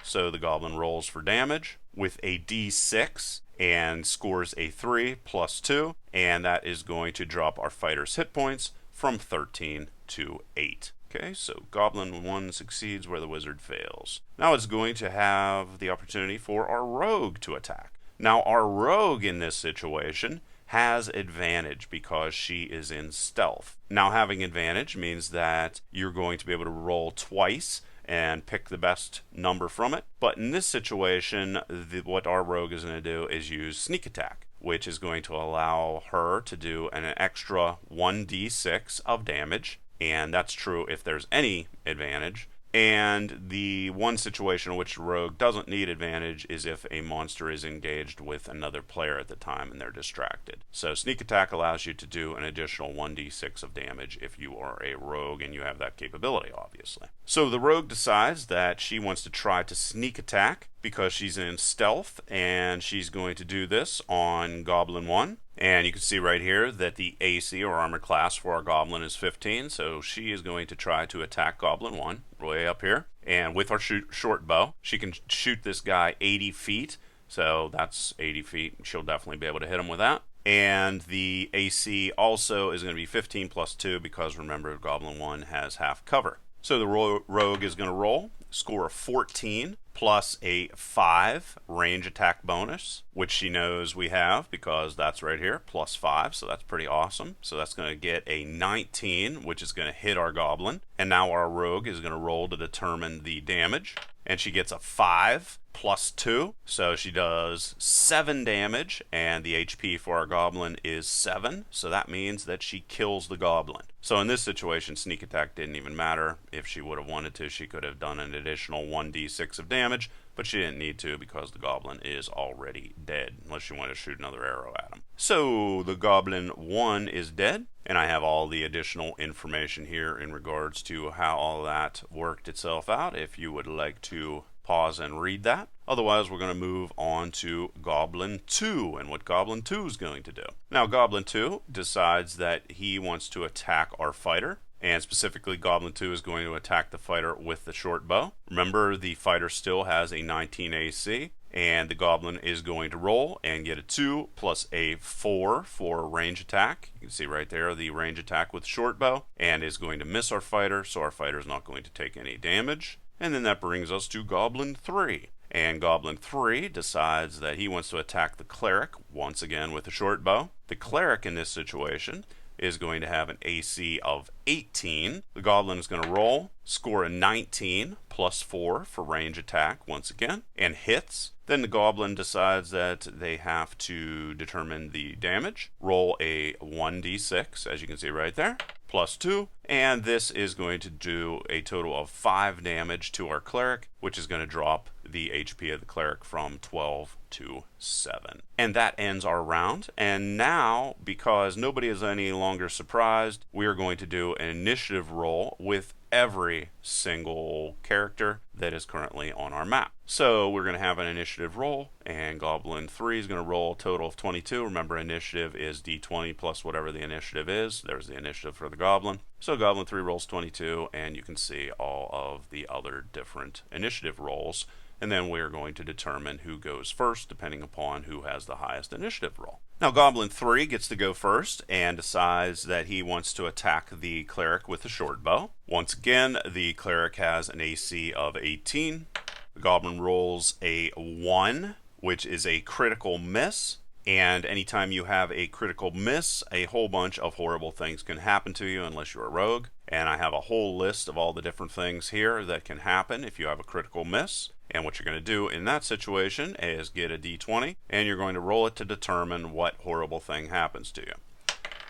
So the Goblin rolls for damage with a d6 and scores a 3 plus 2, and that is going to drop our fighter's hit points from 13 to 8. Okay, so Goblin 1 succeeds where the wizard fails. Now it's going to have the opportunity for our rogue to attack. Now our rogue in this situation has advantage because she is in stealth. Now having advantage means that you're going to be able to roll twice and pick the best number from it. But in this situation, what our rogue is going to do is use sneak attack, which is going to allow her to do an extra 1d6 of damage, and that's true if there's any advantage. And the one situation in which the rogue doesn't need advantage is if a monster is engaged with another player at the time and they're distracted. So sneak attack allows you to do an additional 1d6 of damage if you are a rogue and you have that capability, obviously. So the rogue decides that she wants to try to sneak attack because she's in stealth, and she's going to do this on Goblin 1. And you can see right here that the AC or armor class for our Goblin is 15, so she is going to try to attack Goblin 1 way up here. And with our short bow, she can shoot this guy 80 feet, so that's 80 feet. She'll definitely be able to hit him with that. And the AC also is going to be 15 plus 2 because remember, Goblin 1 has half cover. So the rogue is going to roll, score a 14 plus a 5 range attack bonus, which she knows we have because that's right here, +5, so that's pretty awesome. So that's going to get a 19, which is going to hit our Goblin. And now our rogue is going to roll to determine the damage, and she gets a 5 plus 2, so she does 7 damage, and the HP for our Goblin is 7, so that means that she kills the Goblin. So in this situation, sneak attack didn't even matter. If she would have wanted to, she could have done an additional 1d6 of damage, but she didn't need to because the Goblin is already dead, unless you want to shoot another arrow at him. So the Goblin 1 is dead, and I have all the additional information here in regards to how all that worked itself out, if you would like to pause and read that. Otherwise, we're going to move on to Goblin 2 and what Goblin 2 is going to do. Now, Goblin 2 decides that he wants to attack our fighter, and specifically Goblin 2 is going to attack the fighter with the short bow. Remember, the fighter still has a 19 AC, and the Goblin is going to roll and get a 2 plus a 4 for range attack. You can see right there the range attack with short bow, and is going to miss our fighter, so our fighter is not going to take any damage. And then that brings us to Goblin 3. And Goblin 3 decides that he wants to attack the Cleric, once again with a short bow. The Cleric in this situation is going to have an AC of 18. The Goblin is going to roll, score a 19, +4 for range attack once again, and hits. Then the Goblin decides that they have to determine the damage. Roll a 1d6, as you can see right there, +2, and this is going to do a total of 5 damage to our Cleric, which is going to drop the HP of the Cleric from 12 to 7. And that ends our round. And now, because nobody is any longer surprised, we are going to do an initiative roll with every single character that is currently on our map. So we're going to have an initiative roll, and Goblin 3 is going to roll a total of 22. Remember, initiative is d20 plus whatever the initiative is. There's the initiative for the Goblin. So Goblin 3 rolls 22, and you can see all of the other different initiative rolls. And then we're going to determine who goes first, depending upon who has the highest initiative roll. Now, Goblin 3 gets to go first and decides that he wants to attack the Cleric with the short bow. Once again, the Cleric has an AC of 18. The Goblin rolls a 1, which is a critical miss. And anytime you have a critical miss, a whole bunch of horrible things can happen to you unless you're a rogue. And I have a whole list of all the different things here that can happen if you have a critical miss. And what you're going to do in that situation is get a d20, and you're going to roll it to determine what horrible thing happens to you.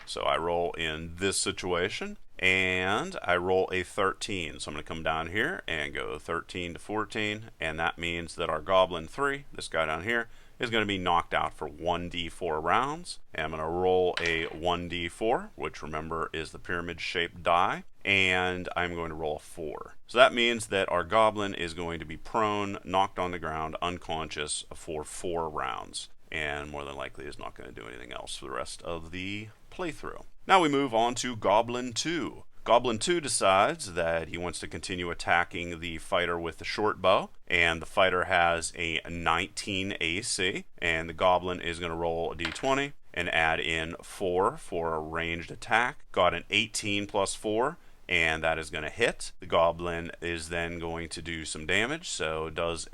So I roll in this situation, and I roll a 13. So I'm going to come down here and go 13 to 14, and that means that our Goblin 3, this guy down here, is going to be knocked out for 1d4 rounds. And I'm going to roll a 1d4, which remember is the pyramid-shaped die, and I'm going to roll a 4. So that means that our Goblin is going to be prone, knocked on the ground, unconscious for 4 rounds, and more than likely is not going to do anything else for the rest of the playthrough. Now we move on to Goblin 2. Goblin 2 decides that he wants to continue attacking the fighter with the short bow, and the fighter has a 19 AC, and the Goblin is going to roll a d20 and add in 4 for a ranged attack. Got an 18 plus 4, and that is going to hit. The Goblin is then going to do some damage, so gets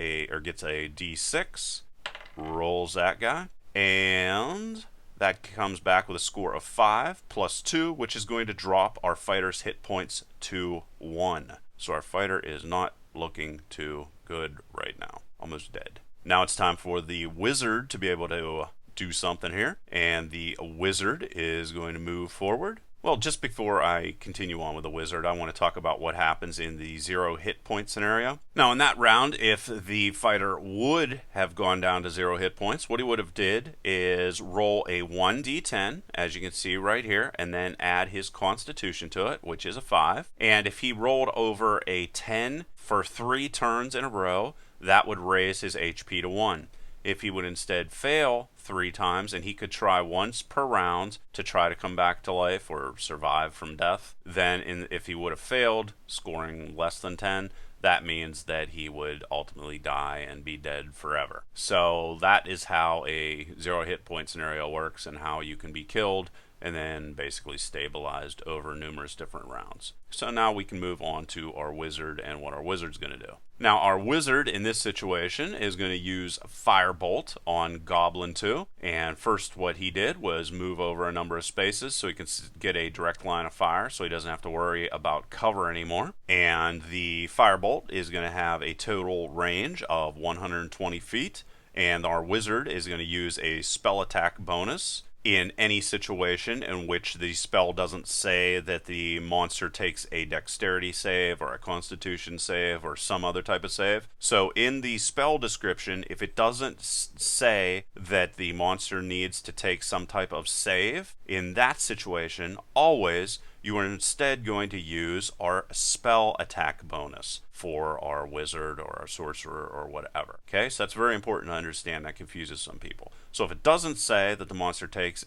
a d6, rolls that guy, and that comes back with a score of 5 plus 2, which is going to drop our fighter's hit points to 1. So our fighter is not looking too good right now. Almost dead. Now it's time for the wizard to be able to do something here. And the wizard is going to move forward. Well, just before I continue on with the wizard, I want to talk about what happens in the 0 hit point scenario. Now, in that round, if the fighter would have gone down to 0 hit points, what he would have did is roll a 1d10, as you can see right here, and then add his constitution to it, which is a 5. And if he rolled over a 10 for 3 turns in a row, that would raise his HP to 1. If he would instead fail 3 times, and he could try once per round to try to come back to life or survive from death, then if he would have failed, scoring less than 10, that means that he would ultimately die and be dead forever. So that is how a 0 hit point scenario works, and how you can be killed and then basically stabilized over numerous different rounds. So now we can move on to our wizard and what our wizard's going to do. Now our wizard in this situation is going to use Firebolt on Goblin 2, and first what he did was move over a number of spaces so he can get a direct line of fire, so he doesn't have to worry about cover anymore. And the Firebolt is going to have a total range of 120 feet, and our wizard is going to use a spell attack bonus in any situation in which the spell doesn't say that the monster takes a dexterity save or a constitution save or some other type of save. So in the spell description, if it doesn't say that the monster needs to take some type of save, in that situation, always you are instead going to use our spell attack bonus for our wizard or our sorcerer or whatever. Okay, so that's very important to understand. That confuses some people. So if it doesn't say that the monster takes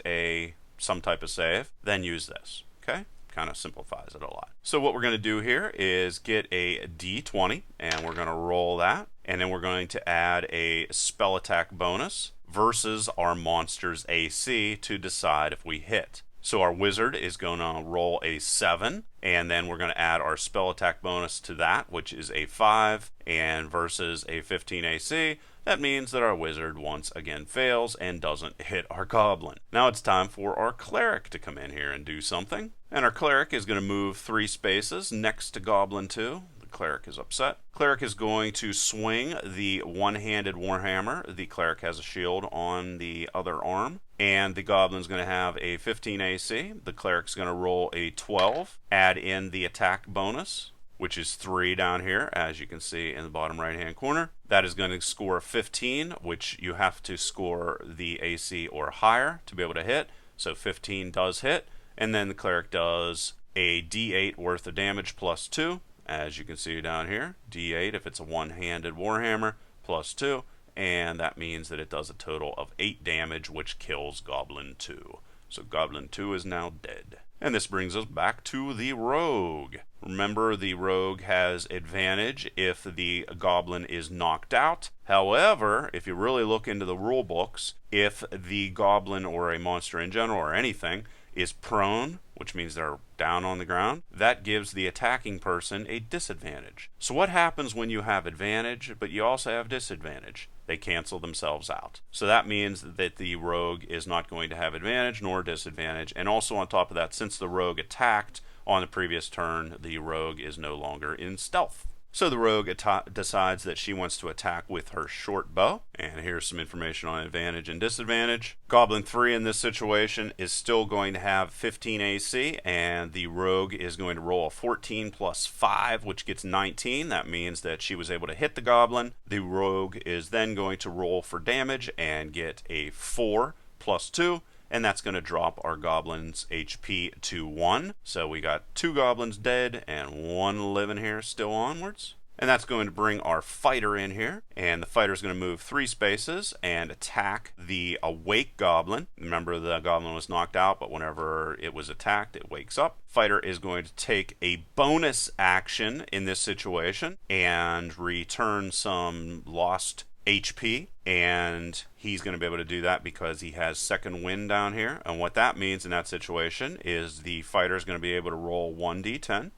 some type of save, then use this. Okay, kind of simplifies it a lot. So what we're going to do here is get a d20, and we're going to roll that, and then we're going to add a spell attack bonus versus our monster's AC to decide if we hit. So our wizard is going to roll a 7, and then we're going to add our spell attack bonus to that, which is a 5, and versus a 15 AC, that means that our wizard once again fails and doesn't hit our goblin. Now it's time for our cleric to come in here and do something. And our cleric is going to move 3 spaces next to Goblin 2. Cleric is upset. Cleric is going to swing the one-handed warhammer. The cleric has a shield on the other arm, and the goblin's going to have a 15 AC. The cleric's going to roll a 12, add in the attack bonus, which is 3 down here, as you can see in the bottom right-hand corner. That is going to score 15, which you have to score the AC or higher to be able to hit. So 15 does hit, and then the cleric does a D8 worth of damage plus 2, as you can see down here. D8 if it's a one-handed warhammer plus 2, and that means that it does a total of 8 damage, which kills Goblin 2. So Goblin 2 is now dead. And this brings us back to the rogue. Remember, the rogue has advantage if the goblin is knocked out. However, if you really look into the rule books, if the goblin or a monster in general or anything is prone, which means they're down on the ground, that gives the attacking person a disadvantage. So what happens when you have advantage, but you also have disadvantage? They cancel themselves out. So that means that the rogue is not going to have advantage nor disadvantage. And also on top of that, since the rogue attacked on the previous turn, the rogue is no longer in stealth. So the rogue decides that she wants to attack with her short bow. And here's some information on advantage and disadvantage. Goblin 3 in this situation is still going to have 15 AC, and the rogue is going to roll a 14 plus 5, which gets 19. That means that she was able to hit the goblin. The rogue is then going to roll for damage and get a 4 plus 2. And that's going to drop our goblin's HP to 1. So we got 2 goblins dead and 1 living here still onwards. And that's going to bring our fighter in here. And the fighter is going to move 3 spaces and attack the awake goblin. Remember, the goblin was knocked out, but whenever it was attacked, it wakes up. Fighter is going to take a bonus action in this situation and return some lost HP, and he's going to be able to do that because he has second wind down here. And what that means in that situation is the fighter is going to be able to roll 1d10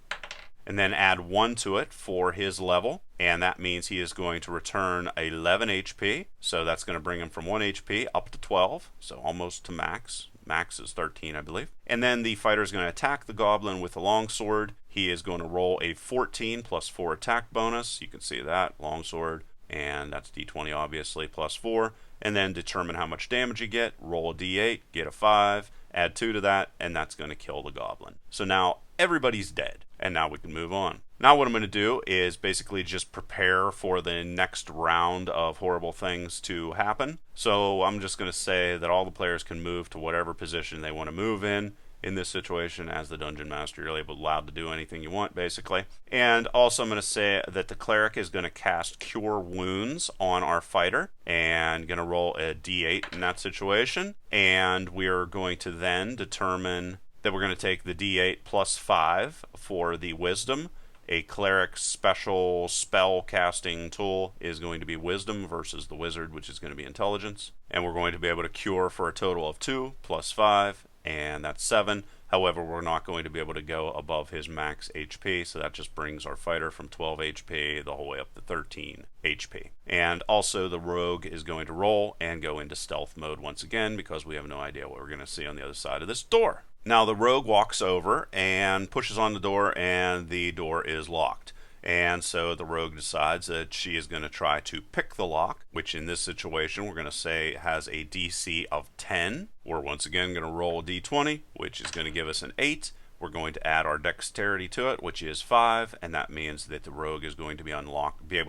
and then add 1 to it for his level, and that means he is going to return 11 HP. So that's going to bring him from 1 HP up to 12, so almost to max. Max is 13, I believe. And then the fighter is going to attack the goblin with a longsword. He is going to roll a 14 plus 4 attack bonus. You can see that, longsword. And that's d20 obviously, plus 4, and then determine how much damage you get, roll a d8, get a 5, add 2 to that, and that's going to kill the goblin. So now everybody's dead, and now we can move on. Now what I'm going to do is basically just prepare for the next round of horrible things to happen. So I'm just going to say that all the players can move to whatever position they want to move in this situation. As the dungeon master, you're allowed to do anything you want, basically. And also I'm going to say that the cleric is going to cast Cure Wounds on our fighter and going to roll a d8 in that situation. And we are going to then determine that we're going to take the d8 plus 5 for the wisdom. A cleric's special spell casting tool is going to be wisdom versus the wizard, which is going to be intelligence. And we're going to be able to cure for a total of 2 plus 5, and that's 7. However, we're not going to be able to go above his max HP, so that just brings our fighter from 12 HP the whole way up to 13 HP. And also the rogue is going to roll and go into stealth mode once again, because we have no idea what we're going to see on the other side of this door. Now the rogue walks over and pushes on the door, and the door is locked. And so the rogue decides that she is going to try to pick the lock, which in this situation we're going to say has a DC of 10. We're once again going to roll a d20, which is going to give us an 8. We're going to add our dexterity to it, which is 5, and that means that the rogue is going to be able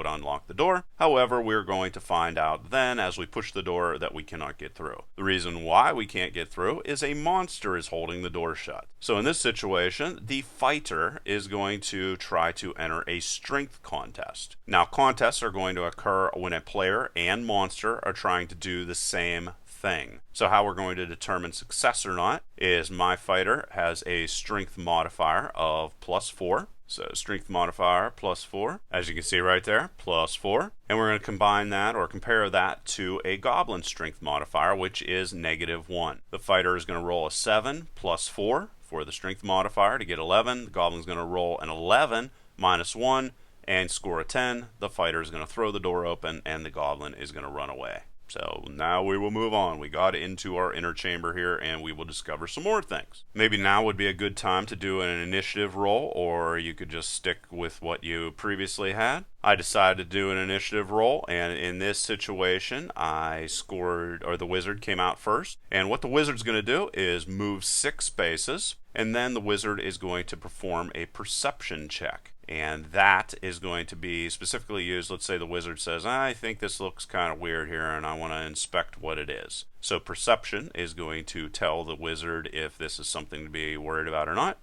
to unlock the door. However, we're going to find out then, as we push the door, that we cannot get through. The reason why we can't get through is a monster is holding the door shut. So in this situation, the fighter is going to try to enter a strength contest. Now, contests are going to occur when a player and monster are trying to do the same thing. So how we're going to determine success or not is my fighter has a strength modifier of plus 4. So strength modifier plus 4, as you can see right there, plus 4. And we're going to combine that or compare that to a goblin strength modifier, which is -1. The fighter is going to roll a 7 plus 4 for the strength modifier to get 11. The goblin's going to roll an 11 minus 1 and score a 10. The fighter is going to throw the door open, and the goblin is going to run away. So now we will move on. We got into our inner chamber here, and we will discover some more things. Maybe now would be a good time to do an initiative roll, or you could just stick with what you previously had. I decided to do an initiative roll, and in this situation, I scored, or the wizard came out first. And what the wizard's going to do is move 6 spaces, and then the wizard is going to perform a perception check. And that is going to be specifically used. Let's say the wizard says, I think this looks kind of weird here and I want to inspect what it is. So perception is going to tell the wizard if this is something to be worried about or not.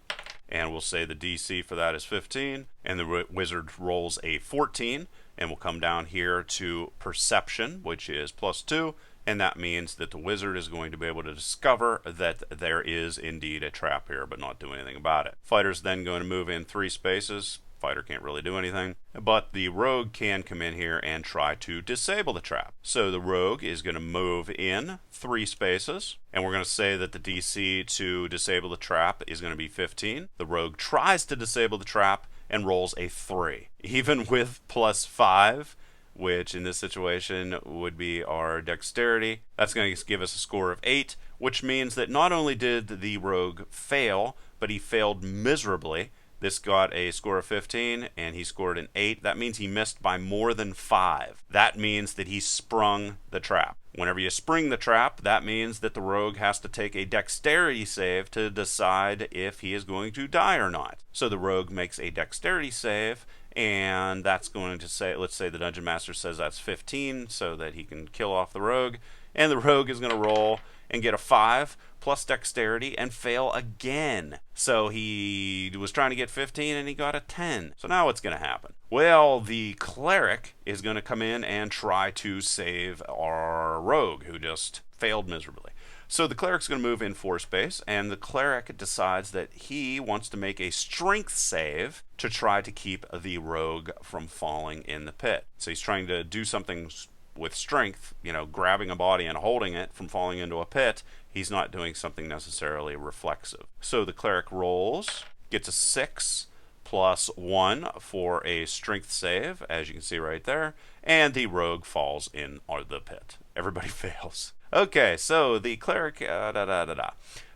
And we'll say the DC for that is 15, and the wizard rolls a 14, and we'll come down here to perception, which is +2, and that means that the wizard is going to be able to discover that there is indeed a trap here, but not do anything about it. Fighter's then going to move in 3 spaces. Fighter can't really do anything, but the rogue can come in here and try to disable the trap. So the rogue is going to move in 3 spaces, and we're going to say that the DC to disable the trap is going to be 15. The rogue tries to disable the trap and rolls a 3. Even with +5, which in this situation would be our dexterity, that's going to give us a score of 8, which means that not only did the rogue fail, but he failed miserably. This got a score of 15, and he scored an 8. That means he missed by more than 5. That means that he sprung the trap. Whenever you spring the trap, that means that the rogue has to take a dexterity save to decide if he is going to die or not. So the rogue makes a dexterity save, and that's going to say, let's say the Dungeon Master says that's 15, so that he can kill off the rogue. And the rogue is going to roll and get a 5 plus dexterity and fail again. So he was trying to get 15 and he got a 10. So now what's going to happen? Well, the cleric is going to come in and try to save our rogue who just failed miserably. So the cleric's going to move in 4 space, and the cleric decides that he wants to make a strength save to try to keep the rogue from falling in the pit. So he's trying to do something with strength, grabbing a body and holding it from falling into a pit. He's not doing something necessarily reflexive. So the cleric rolls, gets a 6 plus 1 for a strength save, as you can see right there, and the rogue falls in the pit. Everybody fails. Okay, so the cleric,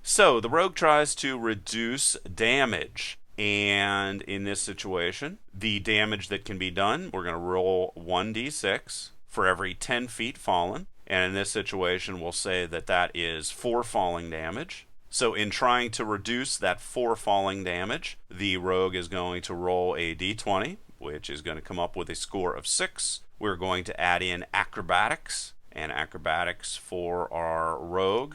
So the rogue tries to reduce damage. And in this situation, the damage that can be done, we're going to roll 1d6 for every 10 feet fallen. And in this situation, we'll say that that is 4 falling damage. So in trying to reduce that 4 falling damage, the rogue is going to roll a d20, which is going to come up with a score of 6. We're going to add in acrobatics, and acrobatics for our rogue.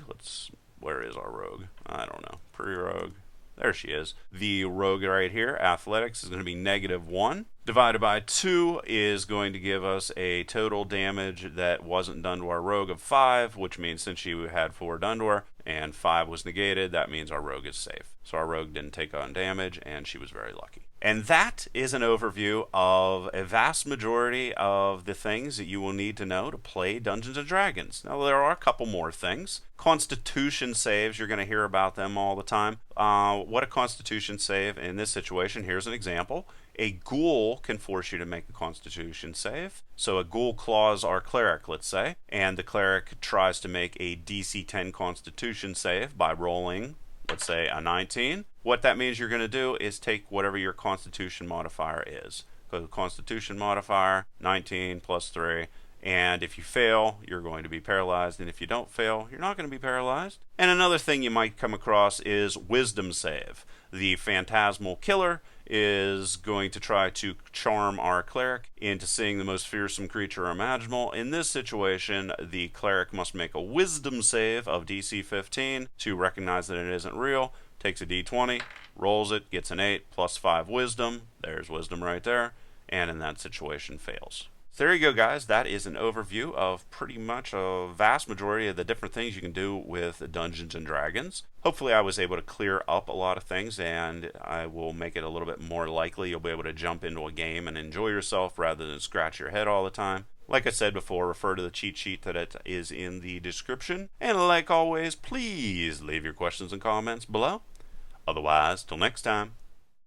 Where is our rogue? I don't know. Pre-rogue. There she is. The rogue right here, athletics, is going to be -1. Divided by 2 is going to give us a total damage that wasn't done to our rogue of 5, which means since she had 4 done to her and 5 was negated, that means our rogue is safe. So our rogue didn't take on damage, and she was very lucky. And that is an overview of a vast majority of the things that you will need to know to play Dungeons & Dragons. Now, there are a couple more things. Constitution saves, you're going to hear about them all the time. What a Constitution save in this situation, here's an example. A ghoul can force you to make a Constitution save. So a ghoul claws our cleric, let's say, and the cleric tries to make a DC 10 Constitution save by rolling, let's say, a 19. What that means you're going to do is take whatever your Constitution modifier is. Go to Constitution modifier, 19 plus 3, and if you fail, you're going to be paralyzed, and if you don't fail, you're not going to be paralyzed. And another thing you might come across is Wisdom save. The phantasmal killer is going to try to charm our cleric into seeing the most fearsome creature imaginable. In this situation, the cleric must make a Wisdom save of DC 15 to recognize that it isn't real. Takes a d20, rolls it, gets an 8, plus 5 wisdom. There's wisdom right there, and in that situation fails. So there you go, guys. That is an overview of pretty much a vast majority of the different things you can do with Dungeons & Dragons. Hopefully I was able to clear up a lot of things, and I will make it a little bit more likely you'll be able to jump into a game and enjoy yourself rather than scratch your head all the time. Like I said before, refer to the cheat sheet that is in the description. And like always, please leave your questions and comments below. Otherwise, till next time,